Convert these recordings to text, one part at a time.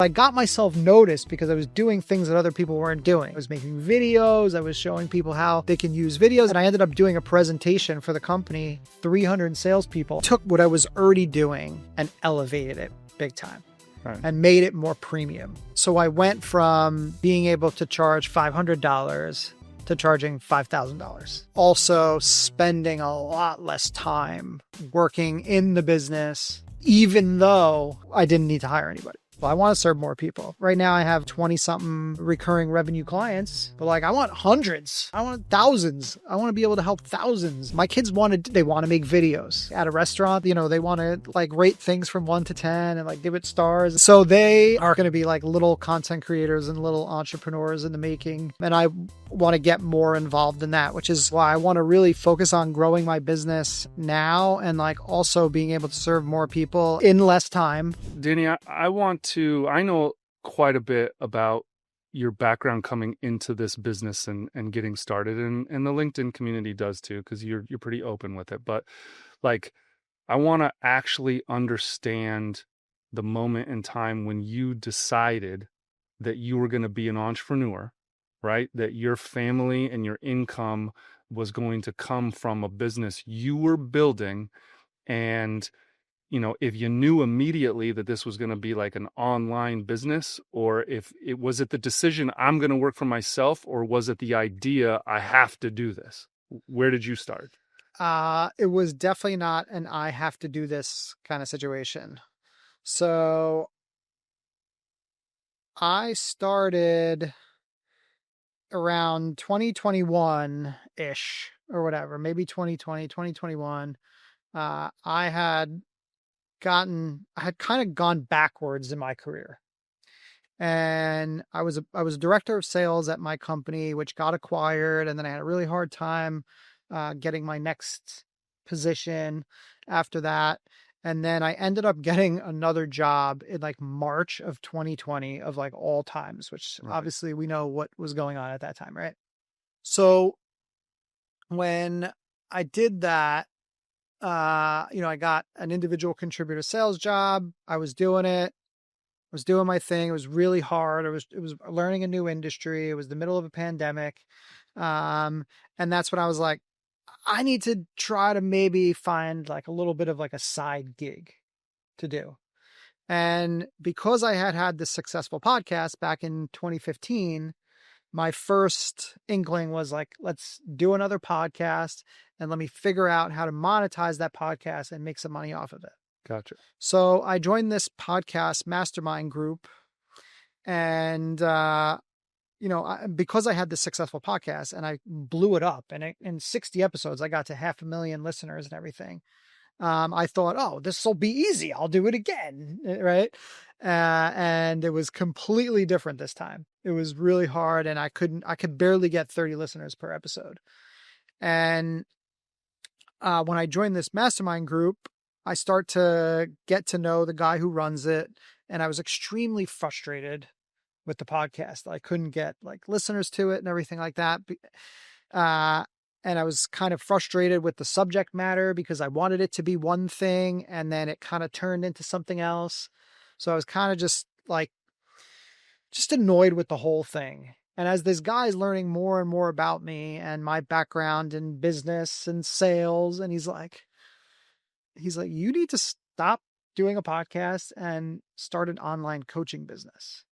I got myself noticed because I was doing things that other people weren't doing. I was making videos. I was showing people how they can use videos. And I ended up doing a presentation for the company, 300 salespeople, took what I was already doing and elevated it big time. Right. And made it more premium. So I went from being able to charge $500 to charging $5,000. Also spending a lot less time working in the business, even though I didn't need to hire anybody. Well, I want to serve more people. Right now I have 20 something recurring revenue clients, but like I want hundreds. I want thousands. I want to be able to help thousands. My kids they want to make videos at a restaurant. You know, they want to like rate things from 1 to 10 and like give it stars. So they are going to be like little content creators and little entrepreneurs in the making. And I want to get more involved in that, which is why I want to really focus on growing my business now and like also being able to serve more people in less time. Danny, I know quite a bit about your background coming into this business and getting started, and the LinkedIn community does too, because you're pretty open with it. But like, I want to actually understand the moment in time when you decided that you were going to be an entrepreneur, right? That your family and your income was going to come from a business you were building. And you know, if you knew immediately that this was going to be like an online business, or if it was the decision, I'm going to work for myself, or was it the idea, I have to do this? Where did you start? It was definitely not an I have to do this kind of situation. So I started around 2021-ish or whatever, maybe 2020, 2021. I had kind of gone backwards in my career. And I was director of sales at my company, which got acquired. And then I had a really hard time getting my next position after that. And then I ended up getting another job in like March of 2020 of like all times, which obviously we know what was going on at that time, right? So when I did that, I got an individual contributor sales job. I was doing it. I was doing my thing. It was really hard. It was learning a new industry. It was the middle of a pandemic. And that's when I was like, I need to try to maybe find like a little bit of like a side gig to do. And because I had this successful podcast back in 2015, my first inkling was like, let's do another podcast and let me figure out how to monetize that podcast and make some money off of it. Gotcha. So I joined this podcast mastermind group, and, because I had this successful podcast and I blew it up, and in 60 episodes, I got to 500,000 listeners and everything. I thought, oh, this will be easy. I'll do it again. Right. And it was completely different this time. It was really hard, and I could barely get 30 listeners per episode. And when I joined this mastermind group, I start to get to know the guy who runs it. And I was extremely frustrated with the podcast. I couldn't get like listeners to it and everything like that. And I was kind of frustrated with the subject matter because I wanted it to be one thing, and then it kind of turned into something else. So I was kind of just annoyed with the whole thing. And as this guy's learning more and more about me and my background in business and sales, and he's like, you need to stop doing a podcast and start an online coaching business.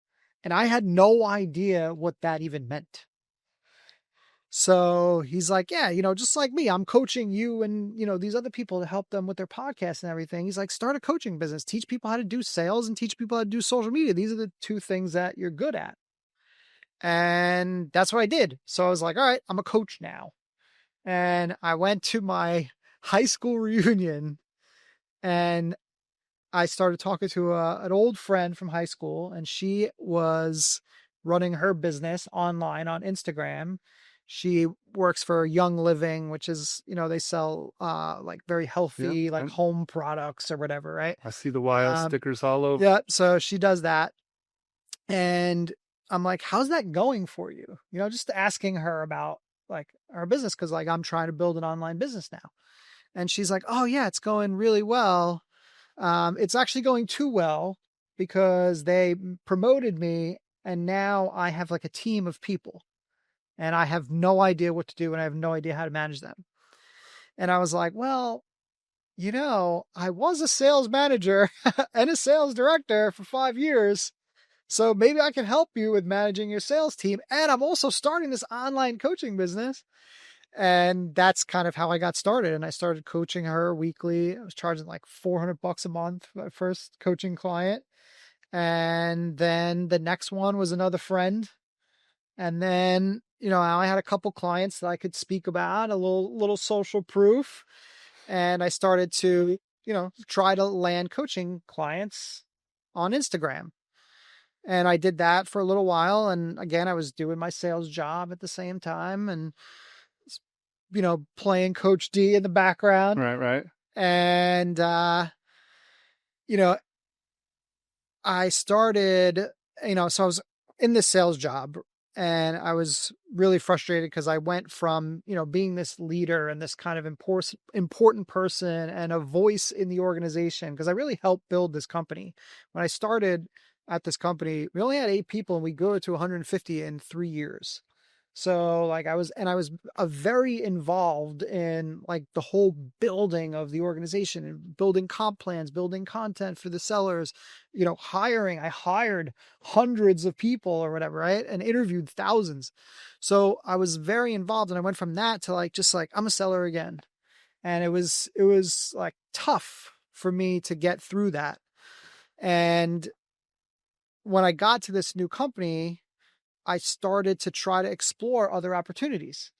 And I had no idea what that even meant. So he's like, yeah, just like me, I'm coaching you and, these other people to help them with their podcast and everything. He's like, start a coaching business, teach people how to do sales and teach people how to do social media. These are the two things that you're good at. And that's what I did. So I was like, all right, I'm a coach now. And I went to my high school reunion, and I started talking to an old friend from high school, and she was running her business online on Instagram. She works for Young Living, which is, they sell like very healthy, like home products or whatever, right? I see the wild stickers all over. Yeah, so she does that. And I'm like, how's that going for you? Just asking her about like our business, because like I'm trying to build an online business now. And she's like, oh yeah, it's going really well. It's actually going too well because they promoted me, and now I have like a team of people, and I have no idea what to do, and I have no idea how to manage them. And I was like, well, I was a sales manager and a sales director for 5 years. So maybe I can help you with managing your sales team. And I'm also starting this online coaching business. And that's kind of how I got started. And I started coaching her weekly. I was charging like $400 a month for my first coaching client. And then the next one was another friend. And then, I had a couple clients that I could speak about, a little social proof. And I started to, try to land coaching clients on Instagram. And I did that for a little while. And again, I was doing my sales job at the same time and, playing Coach D in the background. Right, right. And, you know, I started, so I was in this sales job, and I was really frustrated because I went from, being this leader and this kind of important person and a voice in the organization, because I really helped build this company. When I started at this company, we only had 8 people and we grew it to 150 in 3 years. So like I was very involved in like the whole building of the organization and building comp plans, building content for the sellers, hiring. I hired hundreds of people or whatever, right? And interviewed thousands. So I was very involved, and I went from that to like, just like, I'm a seller again. And it was like tough for me to get through that. And when I got to this new company, I started to try to explore other opportunities.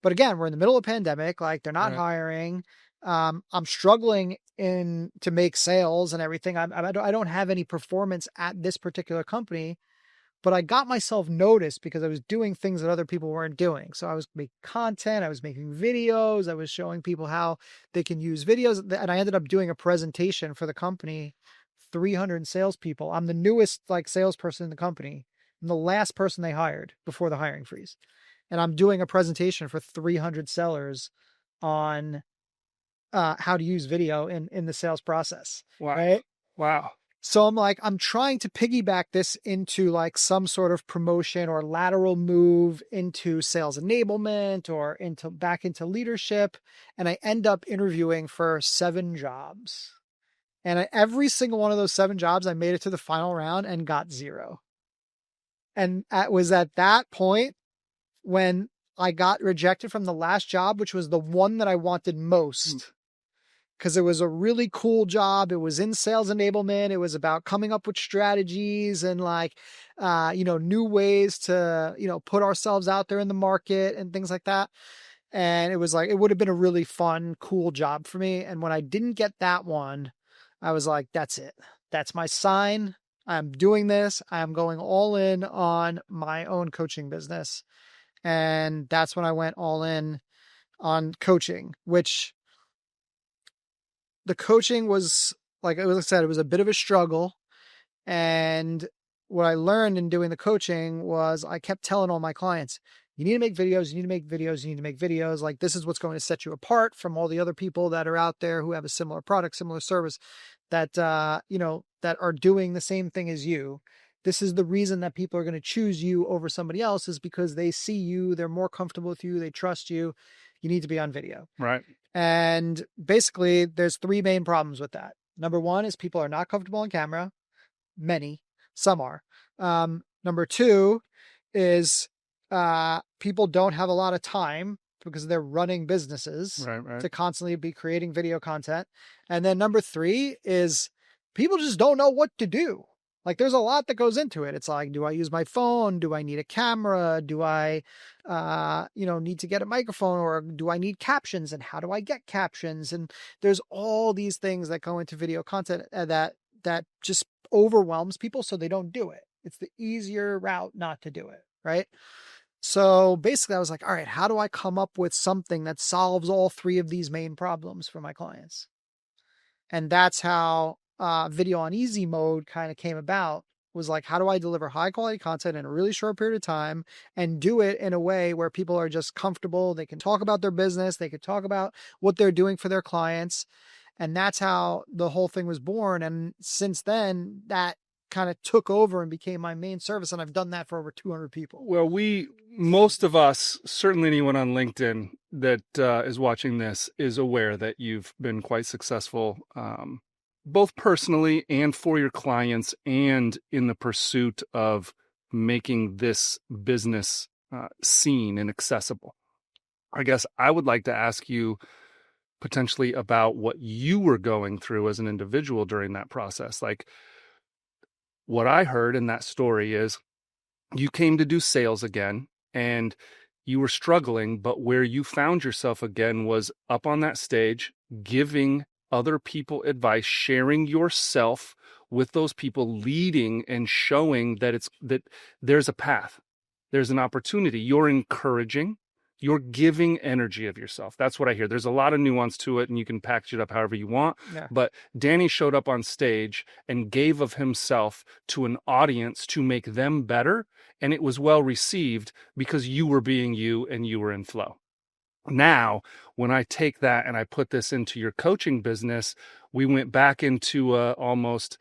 But again, we're in the middle of a pandemic, like they're not Right. hiring. I'm struggling to make sales and everything. I don't have any performance at this particular company, but I got myself noticed because I was doing things that other people weren't doing. So I was making content, I was making videos, I was showing people how they can use videos. And I ended up doing a presentation for the company, 300 salespeople. I'm the newest like salesperson in the company. I'm the last person they hired before the hiring freeze. And I'm doing a presentation for 300 sellers on how to use video in the sales process. Wow. Right. Wow. So I'm trying to piggyback this into like some sort of promotion or lateral move into sales enablement or back into leadership. And I end up interviewing for 7 jobs. And every single one of those 7 jobs, I made it to the final round and got 0. And it was at that point when I got rejected from the last job, which was the one that I wanted most, because it was a really cool job. It was in sales enablement. It was about coming up with strategies and like, new ways to, put ourselves out there in the market and things like that. And it was like, it would have been a really fun, cool job for me. And when I didn't get that one, I was like, that's it. That's my sign. I'm doing this. I'm going all in on my own coaching business. And that's when I went all in on coaching, which the coaching was, like I said, it was a bit of a struggle. And what I learned in doing the coaching was I kept telling all my clients, you need to make videos, you need to make videos, you need to make videos. Like, this is what's going to set you apart from all the other people that are out there who have a similar product, similar service, that, that are doing the same thing as you. This is the reason that people are going to choose you over somebody else, is because they see you, they're more comfortable with you, they trust you. You need to be on video. Right. And basically, there's 3 main problems with that. Number 1 is people are not comfortable on camera. Many, some are. Number 2 is people don't have a lot of time because they're running businesses Right. to constantly be creating video content. And then number 3 is people just don't know what to do. Like, there's a lot that goes into it. It's like, do I use my phone? Do I need a camera? Do I, need to get a microphone, or do I need captions? And how do I get captions? And there's all these things that go into video content that just overwhelms people, so they don't do it. It's the easier route not to do it, right? So basically I was like, all right, how do I come up with something that solves all 3 of these main problems for my clients? And that's how video on easy mode kind of came about. Was like, how do I deliver high quality content in a really short period of time and do it in a way where people are just comfortable? They can talk about their business. They can talk about what they're doing for their clients. And that's how the whole thing was born. And since then, that kind of took over and became my main service. And I've done that for over 200 people. Well, most of us, certainly anyone on LinkedIn that is watching this, is aware that you've been quite successful, both personally and for your clients, and in the pursuit of making this business seen and accessible. I guess I would like to ask you potentially about what you were going through as an individual during that process. Like, what I heard in that story is you came to do sales again and you were struggling, but where you found yourself again was up on that stage, giving other people advice, sharing yourself with those people, leading and showing that there's a path, there's an opportunity. You're encouraging, you're giving energy of yourself. That's what I hear. There's a lot of nuance to it, and you can package it up however you want. Yeah. But Danny showed up on stage and gave of himself to an audience to make them better. And it was well received because you were being you and you were in flow. Now, when I take that and I put this into your coaching business, we went back into almost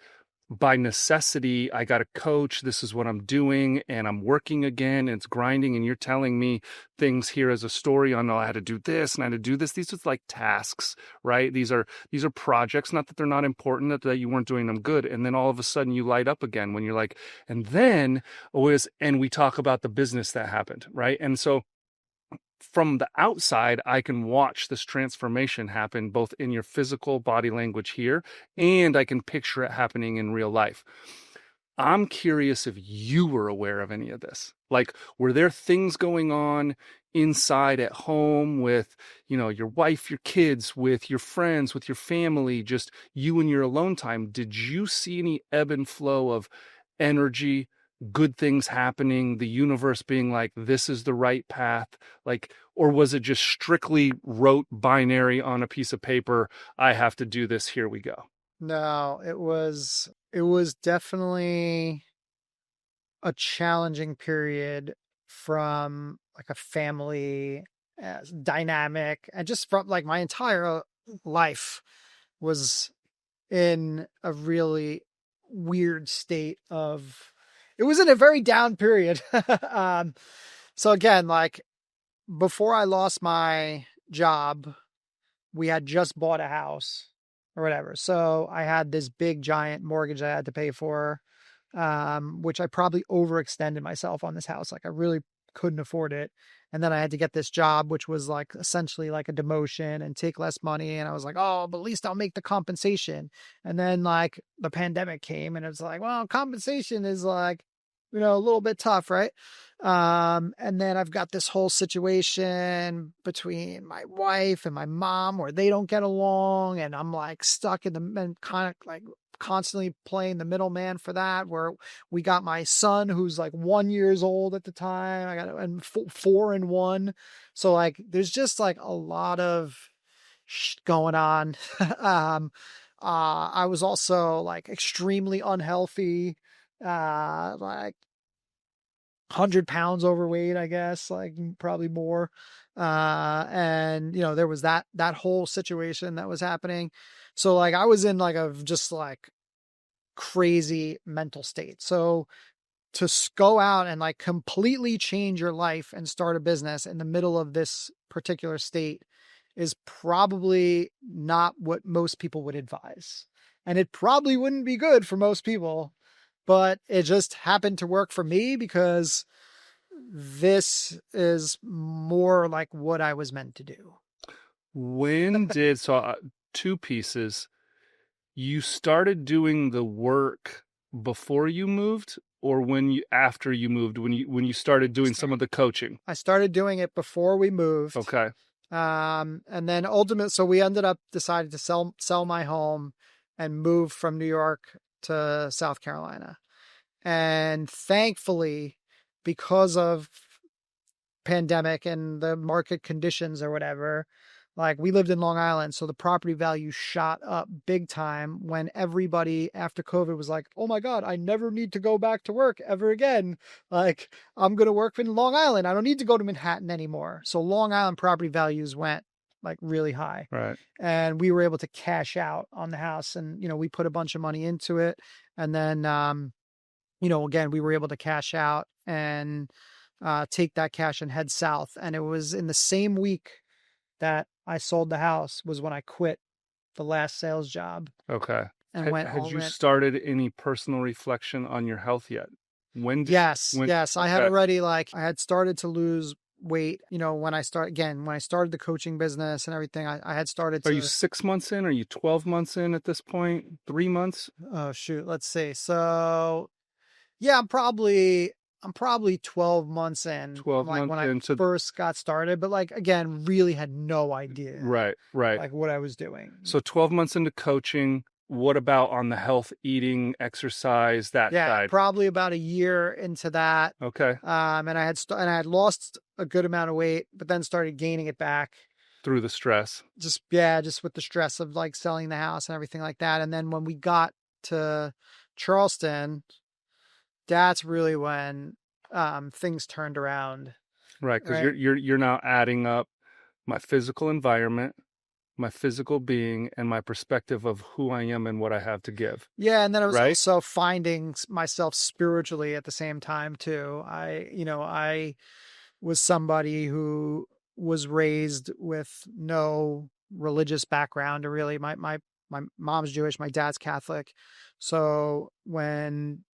by necessity. I got a coach. This is what I'm doing, and I'm working again. And it's grinding, and you're telling me things here as a story on, oh, I had to do this and I had to do this. These are like tasks, right? These are projects. Not that they're not important, that you weren't doing them good. And then all of a sudden you light up again when you're like, and then and we talk about the business that happened, right? And so from the outside, I can watch this transformation happen both in your physical body language here, and I can picture it happening in real life. I'm curious if you were aware of any of this. Like, were there things going on inside at home with, your wife, your kids, with your friends, with your family, just you and your alone time? Did you see any ebb and flow of energy, good things happening, the universe being like, this is the right path? Like, or was it just strictly rote binary on a piece of paper? I have to do this. Here we go. No, it was definitely a challenging period from like a family dynamic, and just from like my entire life was in a really weird state of, it was in a very down period. So again, like before I lost my job, we had just bought a house or whatever. So I had this big giant mortgage I had to pay for, which I probably overextended myself on this house. Like I really couldn't afford it. And then I had to get this job, which was like essentially like a demotion and take less money. And I was like, oh, but at least I'll make the compensation. And then like the pandemic came and it was like, well, compensation is like, a little bit tough, right? And then I've got this whole situation between my wife and my mom where they don't get along. And I'm like stuck in and kind of like constantly playing the middleman for that, where we got my son who's like 1 year old at the time. I got and 4 and 1. So like, there's just like a lot of going on. I was also like extremely unhealthy, like 100 pounds overweight, I guess, like probably more. And there was that whole situation that was happening. So like I was in like a just like crazy mental state. So to go out and like completely change your life and start a business in the middle of this particular state is probably not what most people would advise. And it probably wouldn't be good for most people, but it just happened to work for me because this is more like what I was meant to do. Two pieces. You started doing the work before you moved, or after you moved, when you started doing some of the coaching? I started doing it before we moved. Okay. And then so we ended up deciding to sell my home and move from New York to South Carolina. And thankfully, because of pandemic and the market conditions or whatever, like we lived in Long Island. So the property value shot up big time when everybody after COVID was like, oh my God, I never need to go back to work ever again. Like I'm going to work in Long Island. I don't need to go to Manhattan anymore. So Long Island property values went like really high. Right. And we were able to cash out on the house, and, we put a bunch of money into it. And then, again, we were able to cash out and take that cash and head south. And it was in the same week that I sold the house was when I quit the last sales job Okay. and went Had all you in. started any personal reflection on your health yet? When did Yes, when yes. I had okay. already I had started to lose weight, when I started the coaching business and everything, I had started Are you to 6 months in? Are you 12 months in at this point? 3 months? oh shoot, let's see. So yeah, I'm probably 12 months in from 12 like months when I into first got started, but like again, really had no idea right, right. like what I was doing. So 12 months into coaching, what about on the health, eating, exercise, that Yeah, side? probably about a year into that. Okay. And I had lost a good amount of weight, but then started gaining it back. Through the stress. Just with the stress of like selling the house and everything like that. And then when we got to Charleston, that's really when things turned around, Right, because right? you're now adding up my physical environment, my physical being, and my perspective of who I am and what I have to give. Yeah, and then I was Right? also finding myself spiritually at the same time too. I was somebody who was raised with no religious background or really my mom's Jewish, my dad's Catholic. So when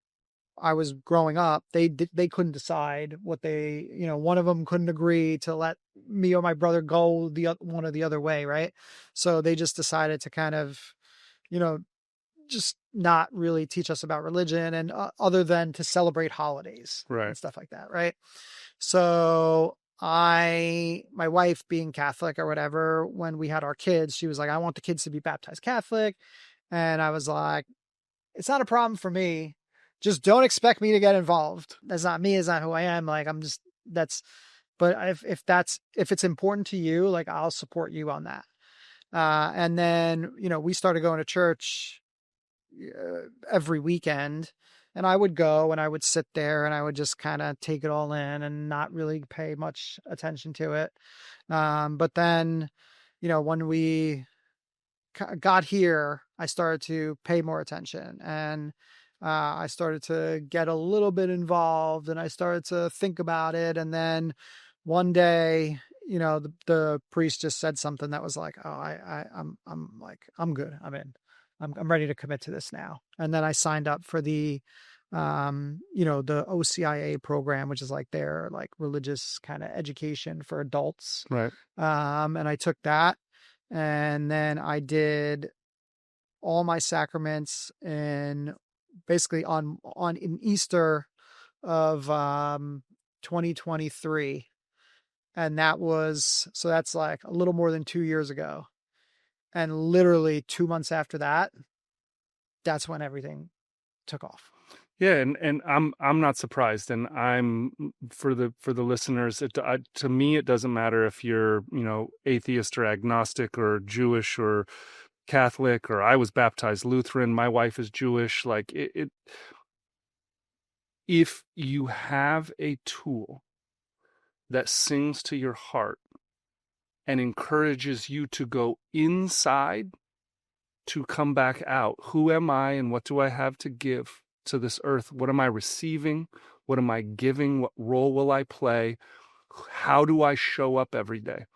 I was growing up, they couldn't decide what one of them couldn't agree to let me or my brother go one or the other way, right? So they just decided to kind of, you know, just not really teach us about religion and other than to celebrate holidays Right. and stuff like that, right? So my wife being Catholic or whatever, when we had our kids, she was like, I want the kids to be baptized Catholic. And I was like, it's not a problem for me. Just don't expect me to get involved. That's not me. It's not who I am. Like, but if it's important to you, like I'll support you on that. And then, we started going to church every weekend, and I would go and I would sit there and I would just kind of take it all in and not really pay much attention to it. But then, when we got here, I started to pay more attention and I started to get a little bit involved and I started to think about it. And then one day, the priest just said something that was like, "Oh, I'm like, I'm good. I'm in. I'm ready to commit to this now." And then I signed up for the OCIA program, which is like their like religious kind of education for adults. Right. And I took that, and then I did all my sacraments in basically on in Easter of 2023, and that's like a little more than 2 years ago. And literally 2 months after that, that's when everything took off. Yeah, and I'm not surprised, and I'm for the listeners. To me, it doesn't matter if you're atheist or agnostic or Jewish or Catholic, or I was baptized Lutheran. My wife is Jewish. Like if you have a tool that sings to your heart and encourages you to go inside to come back out. Who am I and what do I have to give to this earth? What am I receiving? What am I giving? What role will I play? How do I show up every day?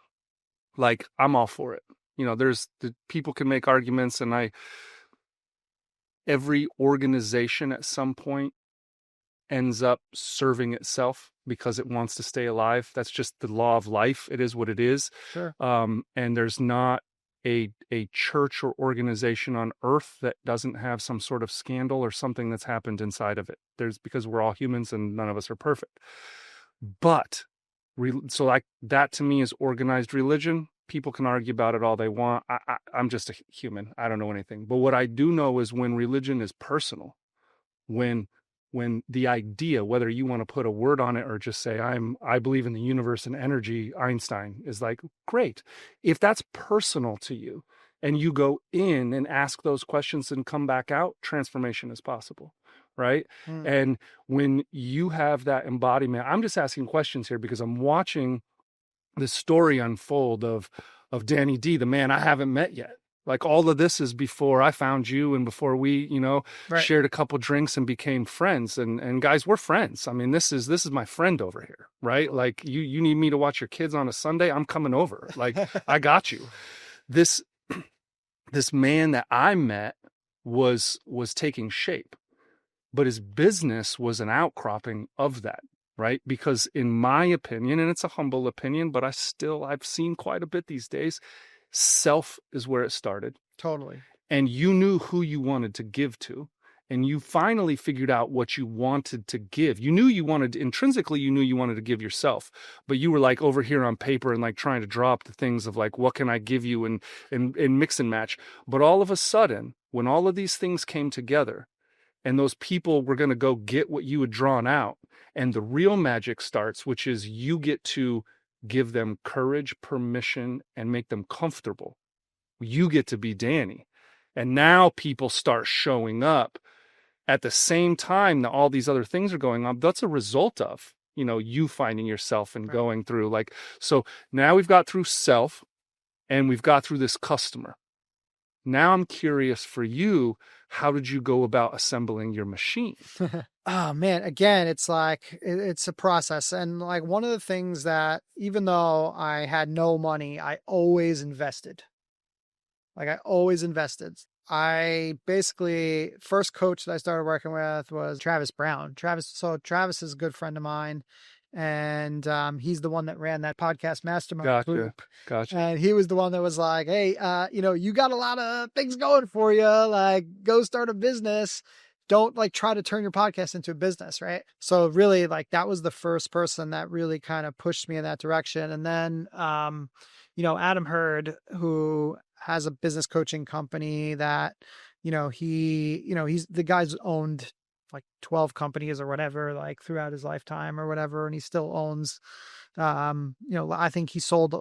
Like, I'm all for it. There's the people can make arguments, and every organization at some point ends up serving itself because it wants to stay alive. That's just the law of life. It is what it is. Sure. And there's not a church or organization on earth that doesn't have some sort of scandal or something that's happened inside of it. Because we're all humans and none of us are perfect. But so like that to me is organized religion. People can argue about it all they want. I'm just a human. I don't know anything. But what I do know is when religion is personal, when the idea, whether you want to put a word on it or just say I believe in the universe and energy, Einstein is like, great. If that's personal to you and you go in and ask those questions and come back out, transformation is possible, right? And when you have that embodiment, I'm just asking questions here because I'm watching the story unfold of Danny D, the man I haven't met yet, Like all of this is before I found you and before we, Right. shared a couple drinks and became friends. And guys, we're friends. I mean, this is my friend over here, right? Like you need me to watch your kids on a Sunday, I'm coming over. Like I got you. This this man that I met was taking shape, but his business was an outcropping of that, right? Because in my opinion, and it's a humble opinion, but I've seen quite a bit these days, self is where it started. Totally. And you knew who you wanted to give to, and you finally figured out what you wanted to give. You knew you wanted intrinsically, you knew you wanted to give yourself, but you were like over here on paper and like trying to draw up the things of like, what can I give you, and mix and match. But all of a sudden, when all of these things came together and those people were going to go get what you had drawn out, and the real magic starts, which is you get to give them courage, permission, and make them comfortable. You get to be Danny. And now people start showing up at the same time that all these other things are going on. That's a result of, you finding yourself and Right. going through like, so now we've got through self and we've got through this customer. Now I'm curious for you, how did you go about assembling your machine? Oh man, again, it's like it's a process. And like one of the things that even though I had no money, I always invested. Like I always invested. I basically first coach that I started working with was Travis Brown. Travis is a good friend of mine, and he's the one that ran that podcast mastermind Gotcha. group. Gotcha. And he was the one that was like, "Hey, you got a lot of things going for you. Like, go start a business. Don't like try to turn your podcast into a business, right?" So really, like that was the first person that really kind of pushed me in that direction. And then, Adam Hurd, who has a business coaching company that, he's the guy's owned like 12 companies or whatever, like throughout his lifetime or whatever. And he still owns, I think he sold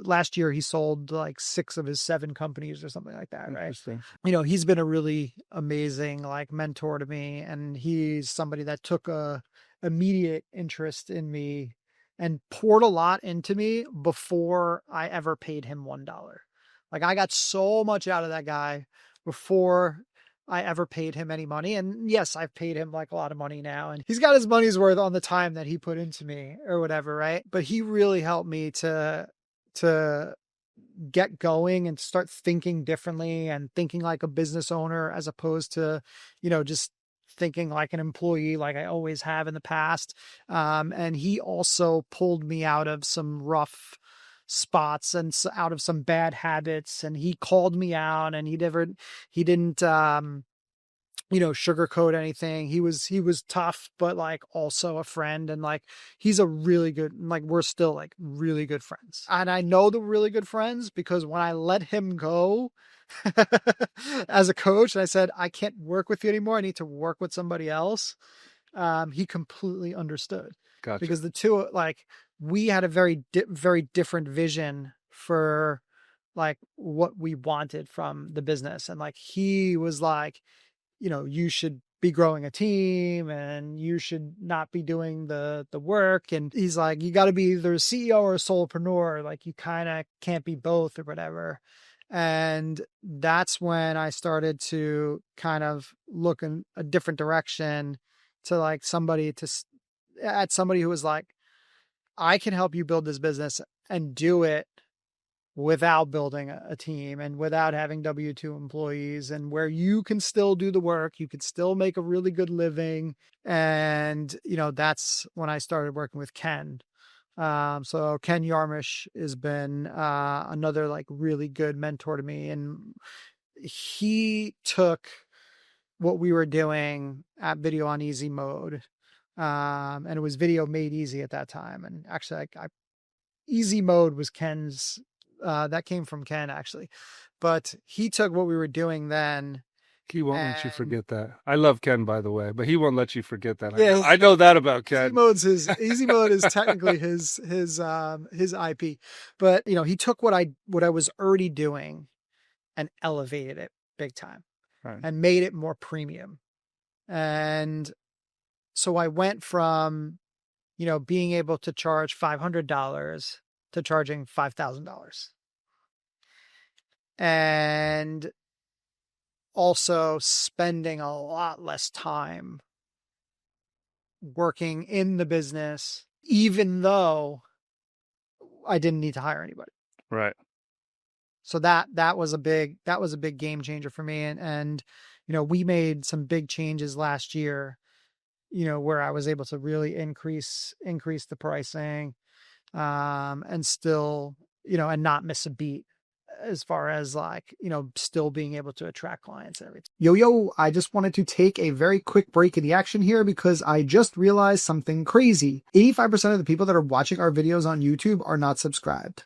last year, he sold like 6 of his 7 companies or something like that. Right. Interesting. He's been a really amazing like mentor to me. And he's somebody that took a immediate interest in me and poured a lot into me before I ever paid him $1. Like I got so much out of that guy before I ever paid him any money. And yes, I've paid him like a lot of money now, and he's got his money's worth on the time that he put into me or whatever, right? But he really helped me to get going and start thinking differently and thinking like a business owner as opposed to, just thinking like an employee like I always have in the past. And he also pulled me out of some rough spots and out of some bad habits, and he called me out, and he didn't sugarcoat anything. He was tough, but like also a friend. And like, he's a really good, like, we're still like really good friends. And I know that we're really good friends because when I let him go as a coach, and I said, I can't work with you anymore, I need to work with somebody else. He completely understood. Gotcha. Because the two, like, we had a very different vision for like what we wanted from the business. And like, he was like, you should be growing a team and you should not be doing the work. And he's like, you got to be either a CEO or a solopreneur. Like, you kind of can't be both or whatever. And that's when I started to kind of look in a different direction to like somebody who was like, I can help you build this business and do it without building a team and without having W-2 employees, and where you can still do the work, you could still make a really good living. And, that's when I started working with Ken. So Ken Yarmish has been another like really good mentor to me. And he took what we were doing at Video on Easy Mode. And it was Video Made Easy at that time. And actually, Easy Mode was Ken's, that came from Ken actually, but he took what we were doing then. He won't let you forget that. I love Ken, by the way, but he won't let you forget that. Yeah, I know that about Ken. Easy Mode is technically his IP, but he took what I was already doing and elevated it big time. Right. And made it more premium. And so I went from, being able to charge $500 to charging $5,000. and also spending a lot less time working in the business, even though I didn't need to hire anybody. Right. So that was a big game changer for me. And we made some big changes last year, where I was able to really increase the pricing, and still, and not miss a beat as far as like, still being able to attract clients and everything. Yo, I just wanted to take a very quick break in the action here because I just realized something crazy. 85% of the people that are watching our videos on YouTube are not subscribed.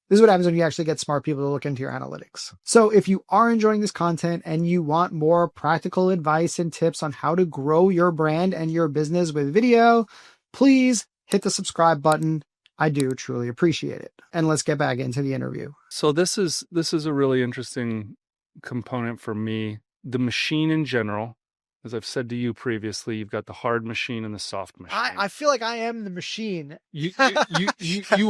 This is what happens when you actually get smart people to look into your analytics. So if you are enjoying this content and you want more practical advice and tips on how to grow your brand and your business with video, please hit the subscribe button. I do truly appreciate it. And let's get back into the interview. So this is a really interesting component for me. The machine in general, as I've said to you previously, you've got the hard machine and the soft machine. I feel like I am the machine. You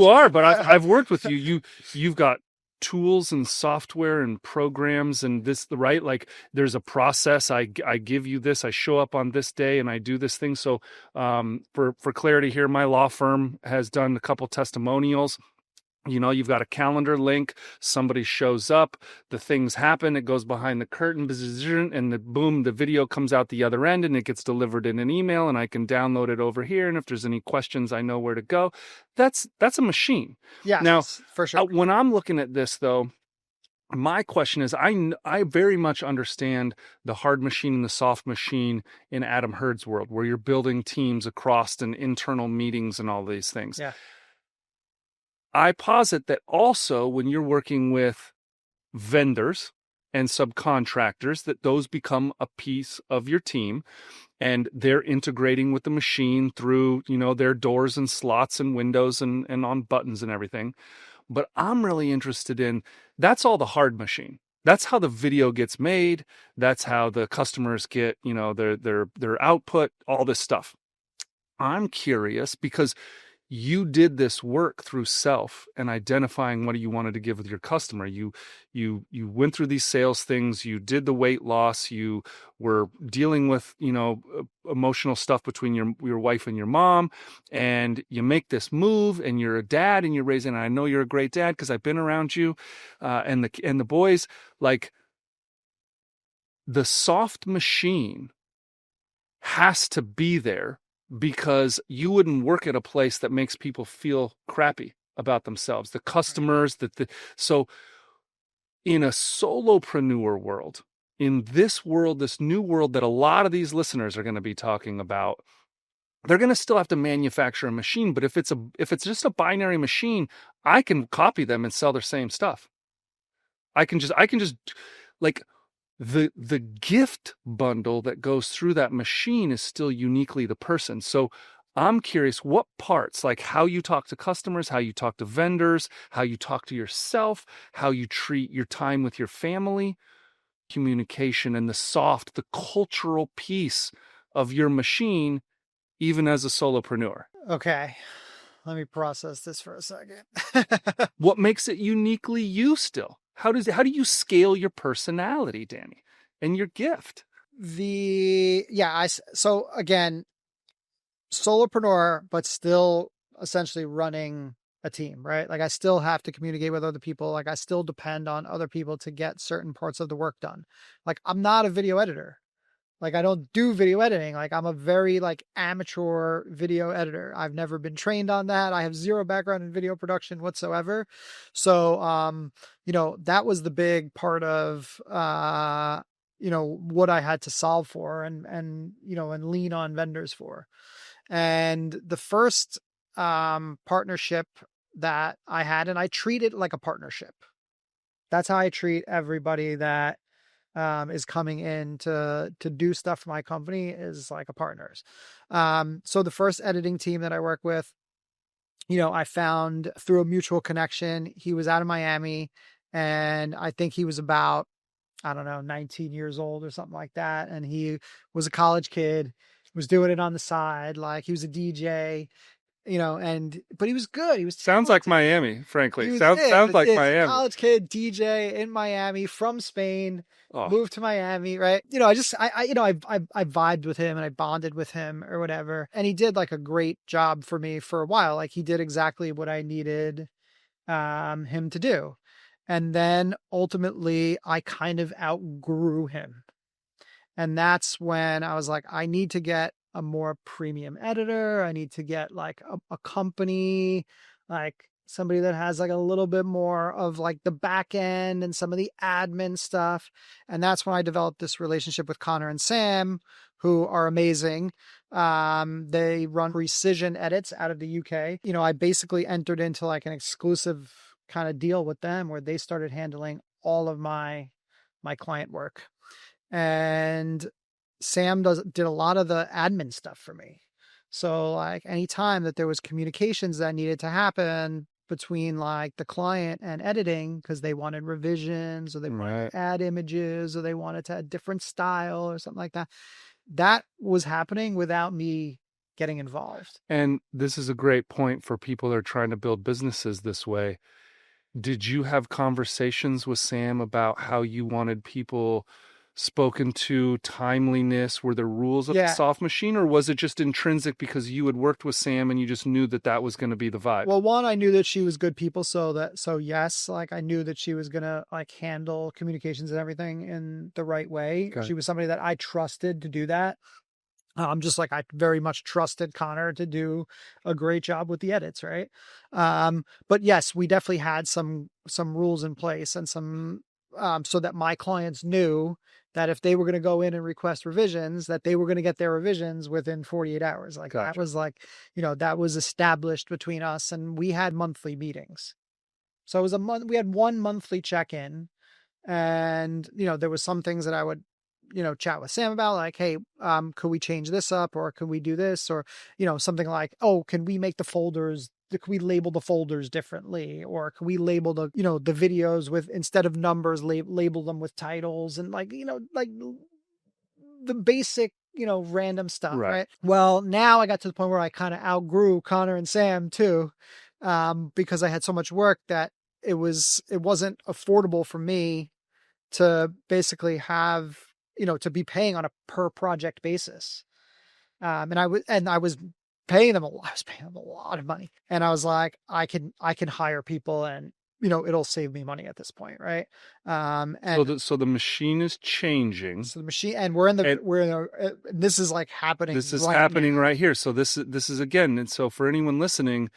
are, but I've worked with you. You've got tools and software and programs and this, right? Like there's a process. I give you this, I show up on this day and I do this thing. So for clarity here, my law firm has done a couple testimonials. You've got a calendar link, somebody shows up, the things happen, it goes behind the curtain, and boom, the video comes out the other end and it gets delivered in an email and I can download it over here. And if there's any questions, I know where to go. That's a machine. Yeah. Now, for sure. When I'm looking at this though, my question is, I very much understand the hard machine and the soft machine in Adam Hurd's world, where you're building teams across and internal meetings and all these things. Yeah. I posit that also when you're working with vendors and subcontractors, that those become a piece of your team and they're integrating with the machine through, their doors and slots and windows and on buttons and everything. But I'm really interested in, that's all the hard machine. That's how the video gets made. That's how the customers get, their output, all this stuff. I'm curious because you did this work through self and identifying what you wanted to give with your customer. You went through these sales things. You did the weight loss. You were dealing with, emotional stuff between your wife and your mom, and you make this move and you're a dad and you're raising, and I know you're a great dad because I've been around you, and the boys. Like, the soft machine has to be there, because you wouldn't work at a place that makes people feel crappy about themselves, the customers, so in a solopreneur world, in this world, this new world that a lot of these listeners are going to be talking about, they're going to still have to manufacture a machine. But if it's just a binary machine, I can copy them and sell their same stuff. I can just like, the gift bundle that goes through that machine is still uniquely the person. So I'm curious, what parts, like how you talk to customers, how you talk to vendors, how you talk to yourself, how you treat your time with your family, communication, and the cultural piece of your machine, even as a solopreneur. Okay. Let me process this for a second. What makes it uniquely you still? How do you scale your personality, Danny, and your gift? So again, solopreneur, but still essentially running a team, right? Like I still have to communicate with other people. Like I still depend on other people to get certain parts of the work done. Like I'm not a video editor. Like I don't do video editing. Like I'm a very amateur video editor. I've never been trained on that. I have zero background in video production whatsoever. So, that was the big part of, what I had to solve for and lean on vendors for. And the first, partnership that I had, and I treat it like a partnership. That's how I treat everybody that is coming in to do stuff for my company, is like a partners. So the first editing team that I work with, I found through a mutual connection. He was out of Miami, and I think he was about, I don't know, 19 years old or something like that. And he was a college kid, was doing it on the side. Like he was a DJ, but he was good. He was Sounds like talented. Miami, frankly. He was Sounds like it. Miami. College kid, DJ in Miami from Spain, Oh, moved to Miami, right? I vibed with him and I bonded with him or whatever. And he did like a great job for me for a while. Like he did exactly what I needed him to do. And then ultimately I kind of outgrew him. And that's when I was like, I need to get a more premium editor. I need to get like a company, like somebody that has like a little bit more of like the back end and some of the admin stuff. And that's when I developed this relationship with Connor and Sam, who are amazing. They run Precision Edits out of the UK. I basically entered into like an exclusive kind of deal with them where they started handling all of my client work. And Sam did a lot of the admin stuff for me. So like anytime that there was communications that needed to happen between like the client and editing, because they wanted revisions or they wanted right. to add images or they wanted to add different style or something like that, that was happening without me getting involved. And this is a great point for people that are trying to build businesses this way. Did you have conversations with Sam about how you wanted people spoken to, timeliness? Were there rules of the Yeah. soft machine, or was it just intrinsic because you had worked with Sam and you just knew that that was going to be the vibe? Well, one, I knew that she was good people. So yes, like I knew that she was going to like handle communications and everything in the right way. Okay. She was somebody that I trusted to do that. Just like I very much trusted Connor to do a great job with the edits, right? But yes, we definitely had some rules in place and some so that my clients knew that if they were going to go in and request revisions, that they were going to get their revisions within 48 hours. Like that Gotcha. was like, that was established between us, and we had monthly meetings. So it was a month. We had one monthly check-in, and there was some things that I would chat with Sam about, like, hey, could we change this up, or could we do this, or something like, oh, can we make the folders, can we label the folders differently, or can we label the the videos with, instead of numbers, label them with titles, and like like the basic random stuff, Right. right? Well, now I got to the point where I kind of outgrew Connor and Sam too, because I had so much work that it wasn't affordable for me to basically have, to be paying on a per project basis. And I was paying them I was paying them a lot of money. And I was like, I can hire people, and it'll save me money at this point, right? And So the machine is changing. so the machine, and And this is like happening this is right now. happening right here. So this is again, and so for anyone listening,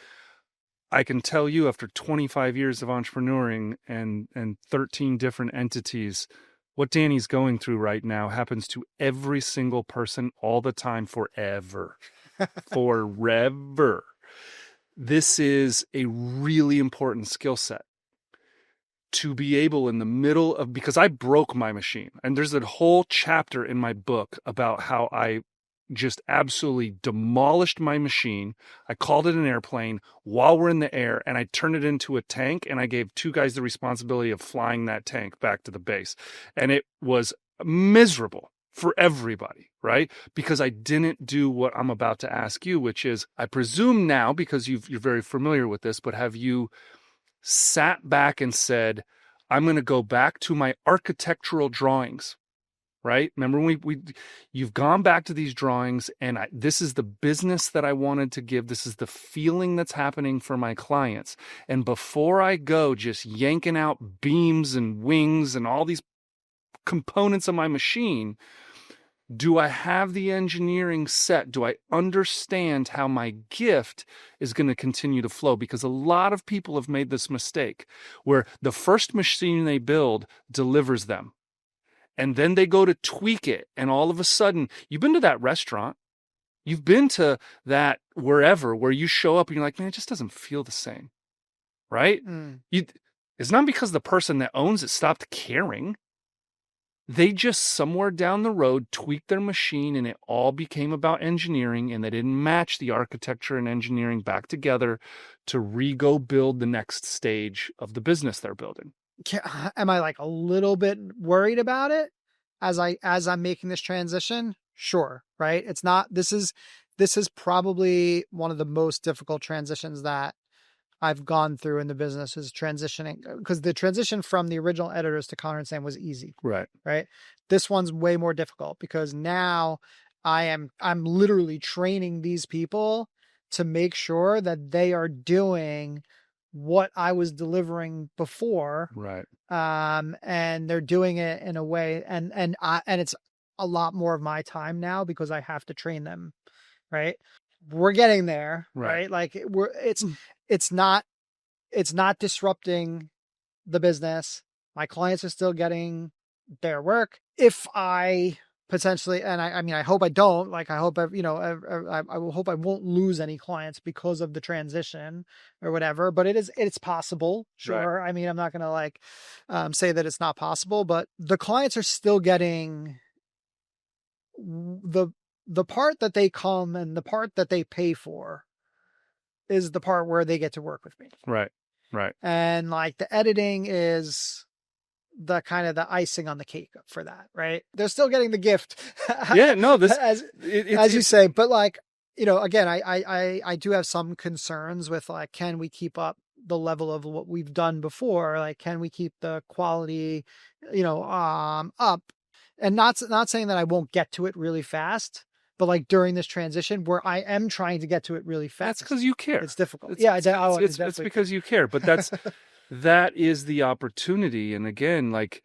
I can tell you after 25 years of entrepreneuring and 13 different entities, what Danny's going through right now happens to every single person all the time, forever. Forever. This is a really important skill set to be able, in the middle of, because I broke my machine, and there's a whole chapter in my book about how I just absolutely demolished my machine. I called it an airplane while we're in the air, and I turned it into a tank, and I gave two guys the responsibility of flying that tank back to the base. And it was miserable for everybody, right? Because I didn't do what I'm about to ask you, which is, I presume now, because you're very familiar with this, but have you sat back and said, I'm going to go back to my architectural drawings, right? Remember, you've gone back to these drawings, and this is the business that I wanted to give. This is the feeling that's happening for my clients. And before I go just yanking out beams and wings and all these components of my machine, do I have the engineering set? Do I understand how my gift is going to continue to flow? Because a lot of people have made this mistake where the first machine they build delivers them. And then they go to tweak it. And all of a sudden, you've been to that restaurant. You've been to that wherever where you show up and you're like, man, it just doesn't feel the same. Right? It's not because the person that owns it stopped caring. They just somewhere down the road tweaked their machine, and it all became about engineering, and they didn't match the architecture and engineering back together to re-go build the next stage of the business they're building. Am I like a little bit worried about it as I'm making this transition? Sure. Right. This this is probably one of the most difficult transitions that I've gone through in the business, is transitioning, because the transition from the original editors to Connor and Sam was easy, Right. right? This one's way more difficult because now I'm literally training these people to make sure that they are doing what I was delivering before. Right. And they're doing it in a way, and it's a lot more of my time now because I have to train them, right? We're getting there, Right. right? Like it's not disrupting the business. My clients are still getting their work. If I potentially, and I mean, I hope I don't, like, I hope, I will hope I won't lose any clients because of the transition or whatever, but it's possible. Right. Sure. I mean, I'm not going to say that it's not possible, but the clients are still getting the, part that they come and the part that they pay for is the part where they get to work with me. Right. Right. And like the editing is the kind of the icing on the cake for that, right? They're still getting the gift. Yeah, no, this as you say, but like, again, I do have some concerns with like, can we keep up the level of what we've done before? Like, can we keep the quality, up? And not saying that I won't get to it really fast, but like during this transition where I am trying to get to it really fast. That's because you care. It's difficult. It's because you care, but that is the opportunity. And again, like,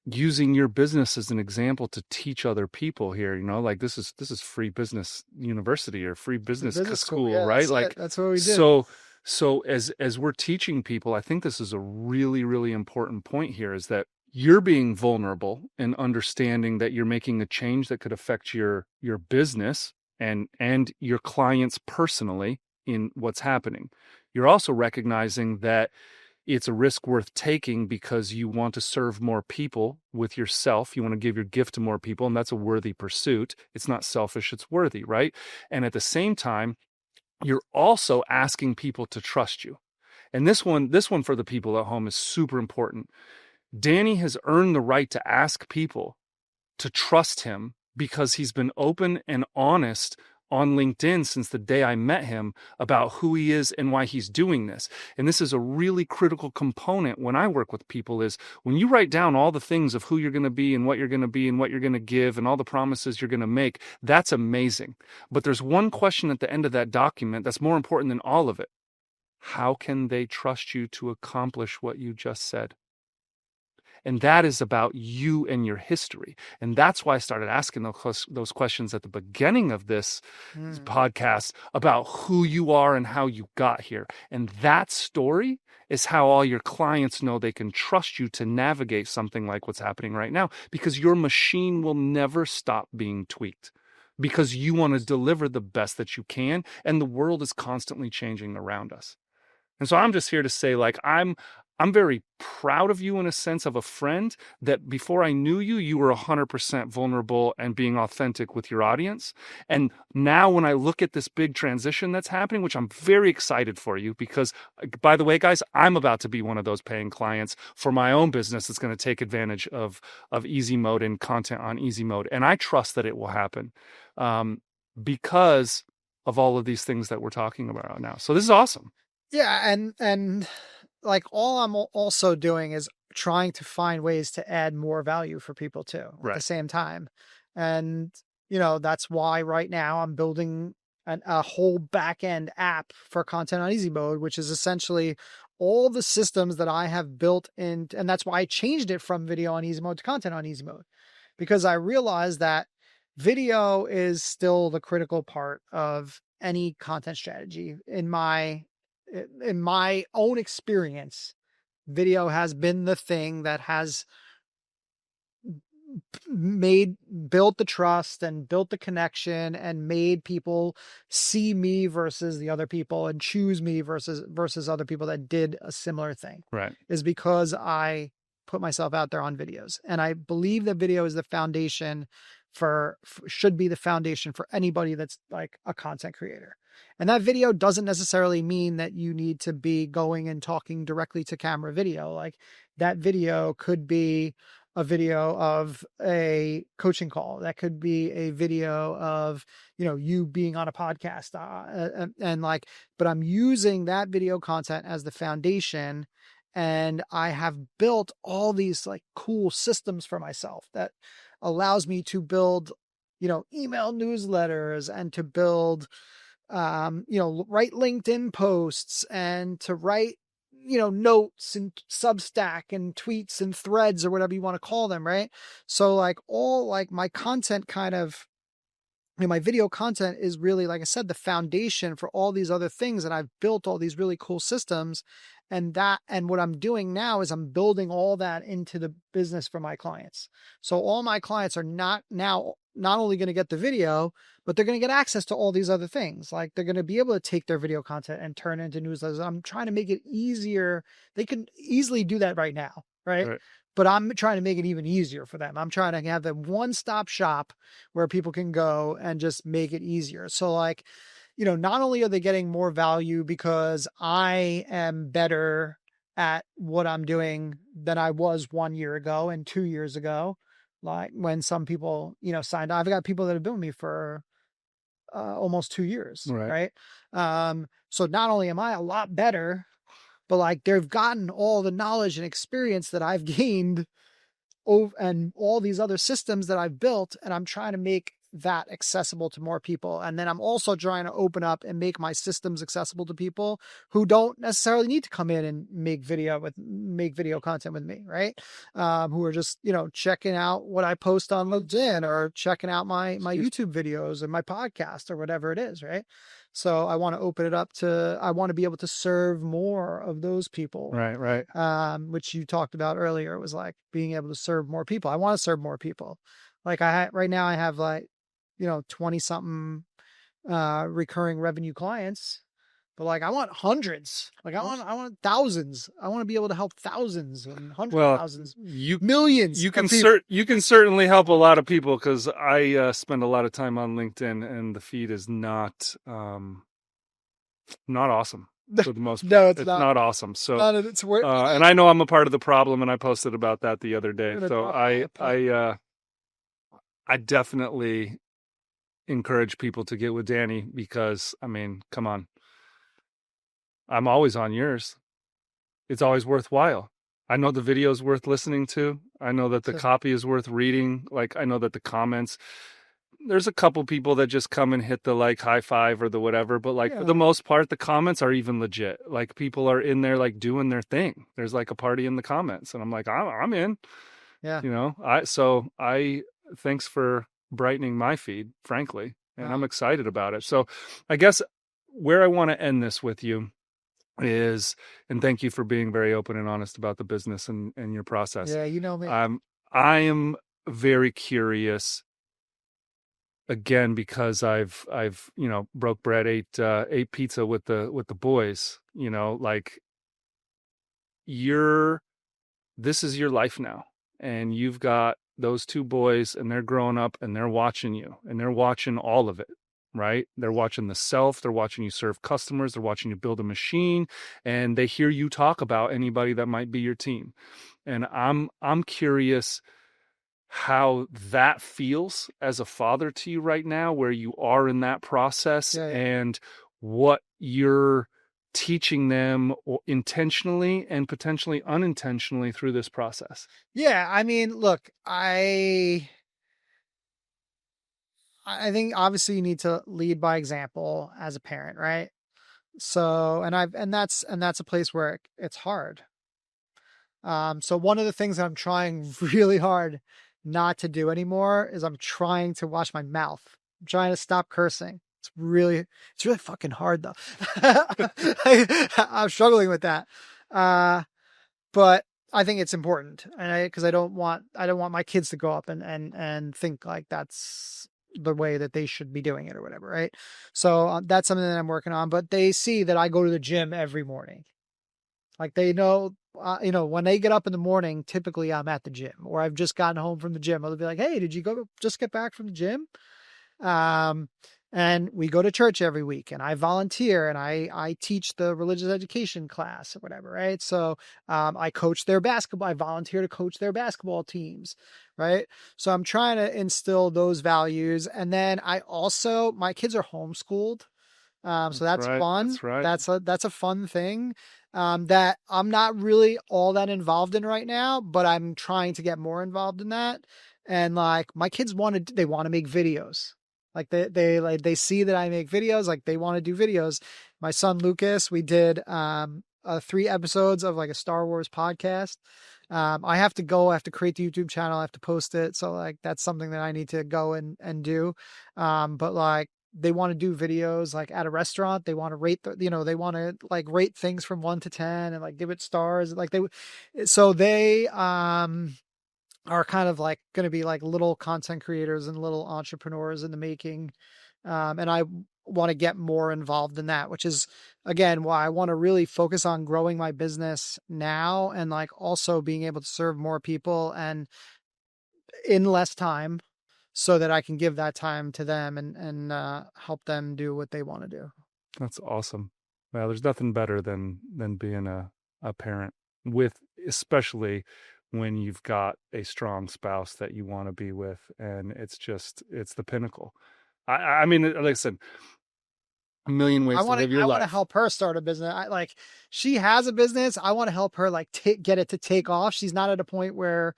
using your business as an example to teach other people here, like this is free business university or free business school, yeah, right? Like, that's what we do. So as we're teaching people, I think this is a really, really important point here, is that you're being vulnerable and understanding that you're making a change that could affect your business and your clients personally in what's happening. You're also recognizing that it's a risk worth taking because you want to serve more people with yourself. You want to give your gift to more people, and that's a worthy pursuit. It's not selfish, it's worthy, right? And at the same time, you're also asking people to trust you. And this one for the people at home is super important. Danny has earned the right to ask people to trust him because he's been open and honest on LinkedIn since the day I met him about who he is and why he's doing this. And this is a really critical component when I work with people, is when you write down all the things of who you're going to be and what you're going to be and what you're going to give and all the promises you're going to make, that's amazing. But there's one question at the end of that document that's more important than all of it. How can they trust you to accomplish what you just said? And that is about you and your history. And that's why I started asking those questions at the beginning of this podcast about who you are and how you got here. And that story is how all your clients know they can trust you to navigate something like what's happening right now, because your machine will never stop being tweaked, because you want to deliver the best that you can. And the world is constantly changing around us. And so I'm just here to say, like, I'm very proud of you in a sense of a friend, that before I knew you, you were 100% vulnerable and being authentic with your audience. And now when I look at this big transition that's happening, which I'm very excited for you, because, by the way, guys, I'm about to be one of those paying clients for my own business that's going to take advantage of easy mode and content on easy mode. And I trust that it will happen because of all of these things that we're talking about now. So this is awesome. Yeah. And like, all I'm also doing is trying to find ways to add more value for people too, at the same time. And, that's why right now I'm building a whole back end app for content on easy mode, which is essentially all the systems that I have built in. And that's why I changed it from video on easy mode to content on easy mode, because I realized that video is still the critical part of any content strategy. In my own experience, video has been the thing that has built the trust and built the connection and made people see me versus the other people and choose me versus other people that did a similar thing. Right. Is because I put myself out there on videos. And I believe that video is the foundation should be the foundation for anybody that's like a content creator. And that video doesn't necessarily mean that you need to be going and talking directly to camera video. Like, that video could be a video of a coaching call. That could be a video of, you being on a podcast, and like, but I'm using that video content as the foundation. And I have built all these like cool systems for myself that allows me to build, email newsletters, and to build, write LinkedIn posts, and to write, notes and Substack and tweets and threads, or whatever you want to call them. Right. So like all like my content kind of, my video content is really, like I said, the foundation for all these other things. And I've built all these really cool systems, and what I'm doing now is I'm building all that into the business for my clients. So all my clients are not only going to get the video, but they're going to get access to all these other things. Like they're going to be able to take their video content and turn it into newsletters. I'm trying to make it easier. They can easily do that right now. Right. Right. But I'm trying to make it even easier for them. I'm trying to have them one-stop shop where people can go and just make it easier. So like, not only are they getting more value because I am better at what I'm doing than I was 1 year ago and 2 years ago, like when some people, signed on. I've got people that have been with me for almost 2 years. Right. Right. So not only am I a lot better, but like they've gotten all the knowledge and experience that I've gained and all these other systems that I've built, and I'm trying to make that accessible to more people. And then I'm also trying to open up and make my systems accessible to people who don't necessarily need to come in and make video content with me. Right. Who are just, checking out what I post on LinkedIn, or checking out my YouTube videos and my podcast, or whatever it is. Right. So I want to open it up I want to be able to serve more of those people. Right. Which you talked about earlier. It was like being able to serve more people. I want to serve more people. Like right now I have like, 20 something, recurring revenue clients, but like, I want hundreds. Like I want thousands. I want to be able to help thousands and hundreds of thousands, millions. You can certainly help a lot of people, because I spend a lot of time on LinkedIn, and the feed is not awesome for the most part. No, it's not awesome. So, not its worth. And I know I'm a part of the problem, and I posted about that the other day. So I definitely encourage people to get with Danny, because I mean, come on. I'm always on yours. It's always worthwhile. I know the video is worth listening to. I know that the copy is worth reading. Like, I know that the comments, there's a couple people that just come and hit the like high five or the whatever, but like for the most part, the comments are even legit. Like people are in there like doing their thing. There's like a party in the comments, and I'm like, I'm in. Yeah. I thanks for brightening my feed, frankly, and I'm excited about it. So I guess where I want to end this with you is, and thank you for being very open and honest about the business and your process. Yeah, you know me. I am very curious, again, because I've broke bread, ate pizza with the boys, like this is your life now, and you've got those two boys, and they're growing up, and they're watching you, and they're watching all of it. Right? They're watching they're watching you serve customers, they're watching you build a machine, and they hear you talk about anybody that might be your team. And I'm curious how that feels as a father to you right now, where you are in that process, and what you're teaching them intentionally and potentially unintentionally through this process. Yeah. I mean, look, I think obviously you need to lead by example as a parent, right? So, and that's a place where it's hard. So one of the things that I'm trying really hard not to do anymore is I'm trying to watch my mouth. I'm trying to stop cursing. It's really fucking hard though. I'm struggling with that. But I think it's important, and because I don't want my kids to grow up and think like that's the way that they should be doing it or whatever. Right. So that's something that I'm working on, but they see that I go to the gym every morning. Like they know, when they get up in the morning, typically I'm at the gym, or I've just gotten home from the gym. I'll be like, hey, did you just get back from the gym? And we go to church every week, and I volunteer, and I teach the religious education class or whatever, right? So I coach their basketball. I volunteer to coach their basketball teams, right? So I'm trying to instill those values. And then my kids are homeschooled. So That's that's right. fun. That's right. That's a fun thing that I'm not really all that involved in right now, but I'm trying to get more involved in that. And like my kids they want to make videos. Like they see that I make videos, like they want to do videos. My son Lucas, we did 3 episodes of like a Star Wars podcast. I have to create the YouTube channel, I have to post it. So like that's something that I need to go and do. But like they want to do videos like at a restaurant. They want to they want to like rate things from 1 to 10 and like give it stars. So they are kind of like going to be like little content creators and little entrepreneurs in the making. And I want to get more involved in that, which is again why I want to really focus on growing my business now and like also being able to serve more people and in less time so that I can give that time to them and help them do what they want to do. That's awesome. Well, there's nothing better than being a parent with, especially when you've got a strong spouse that you want to be with, and it's the pinnacle. I mean, like I said, a million ways to live your I want to life. help her start a business. She has a business. I want to help her like get it to take off. She's not at a point where,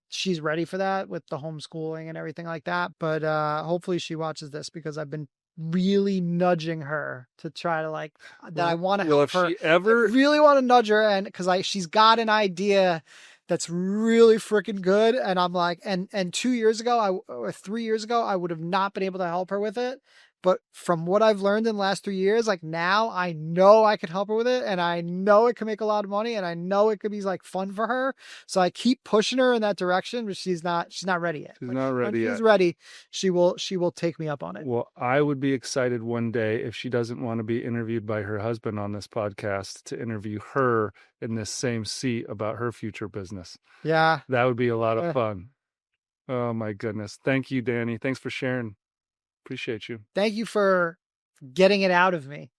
she's ready for that with the homeschooling and everything like that. But hopefully she watches this because I've been really nudging her to try to like that. I want to Well, if help her. she I ever, really want to nudge her and because she's got an idea that's really freaking good. And I'm like, and 2 years ago, or 3 years ago, I would have not been able to help her with it. But from what I've learned in the last 3 years, like now I know I could help her with it and I know it could make a lot of money and I know it could be like fun for her. So I keep pushing her in that direction, but she's not ready yet. she's But not when ready she's yet. ready, she will take me up on it. Well, I would be excited one day if she doesn't want to be interviewed by her husband on this podcast to interview her in this same seat about her future business. Yeah. That would be a lot of Uh, fun. Oh my goodness. Thank you, Danny. Thanks for sharing. Appreciate you. Thank you for getting it out of me.